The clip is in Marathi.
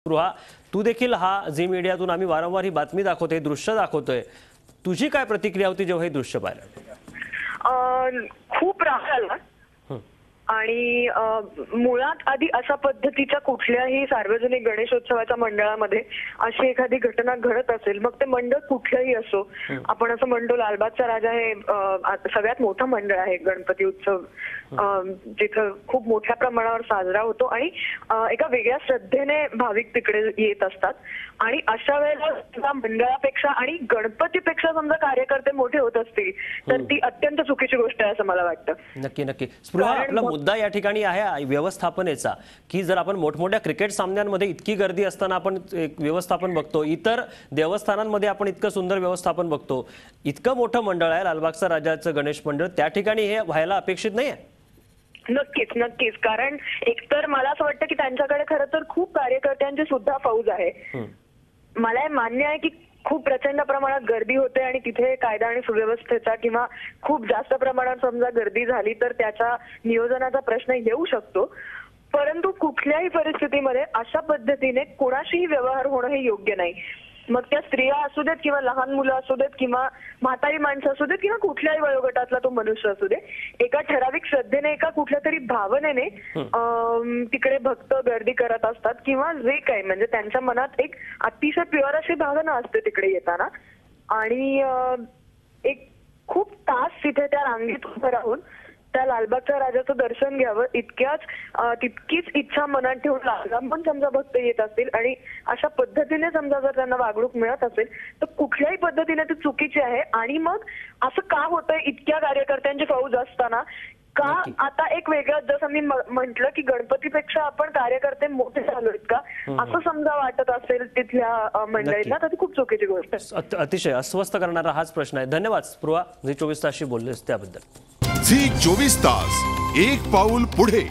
स्पृहा, तू देखील हा झी मीडियातून आम्ही वारंवार ही बातमी दाखवतोय, दृश्य दाखवतोय, तुझी काय प्रतिक्रिया होती जेव्हा हे दृश्य पाहिलं? खूप राग आला आणि मुळात आधी अशा पद्धतीच्या कुठल्याही सार्वजनिक गणेशोत्सवाच्या मंडळामध्ये अशी एखादी घटना घडत असेल, मग ते मंडळ कुठलंही असो, आपण असं म्हणतो लालबागचा राजा हे सगळ्यात मोठं मंडळ आहे गणपती उत्सव जिथं खूप मोठ्या प्रमाणावर साजरा होतो आणि एका वेगळ्या श्रद्धेने भाविक तिकडे येत असतात. आणि अशा वेळेला मंडळापेक्षा आणि गणपतीपेक्षा समजा कार्यकर्ते मोठे होत असतील तर ती अत्यंत चुकीची गोष्ट आहे असं मला वाटतं. नक्की नक्की स्पृहा, आपला मुद्दा या ठिकाणी आहे व्यवस्थापनेचा, की जर आपण मोठमोठ्या क्रिकेट सामन्यांमध्ये इतकी गर्दी असताना आपण एक व्यवस्थापन बघतो, इतर देवस्थानांमध्ये आपण इतकं सुंदर व्यवस्थापन बघतो, इतकं मोठं मंडळ आहे लालबागचा राजाचं गणेश मंडळ, त्या ठिकाणी हे व्हायला अपेक्षित नाही आहे? नक्कीच नक्कीच, कारण एकतर मला असं वाटतं की त्यांच्याकडे खरं तर खूप कार्यकर्त्यांची सुद्धा फौज आहे. मला मान्य आहे की खूप प्रचंड प्रमाणात गर्दी होते आणि तिथे कायदा आणि सुव्यवस्थेचा किंवा खूप जास्त प्रमाणात समजा गर्दी झाली तर त्याच्या नियोजनाचा प्रश्न येऊ शकतो, परंतु कुठल्याही परिस्थितीमध्ये अशा पद्धतीने कोणाशीही व्यवहार होणं हे योग्य नाही. मग त्या स्त्रिया असू देत किंवा लहान मुलं असू देत किंवा म्हातारी माणसं असू देत किंवा कुठल्याही वयोगटातला तो मनुष्य असू दे, एका ठराविक श्रद्धेने एका कुठल्या तरी भावनेने तिकडे भक्त गर्दी करत असतात किंवा जे काही म्हणजे त्यांच्या मनात एक अतिशय प्युअर अशी भावना असते तिकडे येताना. आणि एक खूप तास तिथे त्या रांगेत उभं राहून त्या लालबागच्या राजाचं दर्शन घ्यावं तितकीच इच्छा मनात ठेवून लांबून समजा भक्त येत असतील आणि अशा पद्धतीने समजा जर त्यांना वागणूक मिळत असेल तर कुठल्याही पद्धतीने ती चुकीची आहे. आणि मग असं का होतंय इतक्या कार्यकर्त्यांची फौज असताना? का आता एक वेगळं जसं मी म्हंटल की गणपतीपेक्षा आपण कार्यकर्ते मोठे झालोत का असं समजा वाटत असेल तिथल्या मंडळींना, तर ती खूप चुकीची गोष्ट आहे. अतिशय अस्वस्थ करणारा हाच प्रश्न आहे. धन्यवाद स्पृहा, झी 24 तासशी बोललेस त्याबद्दल. झी 24 तास, एक पाऊल पुढे.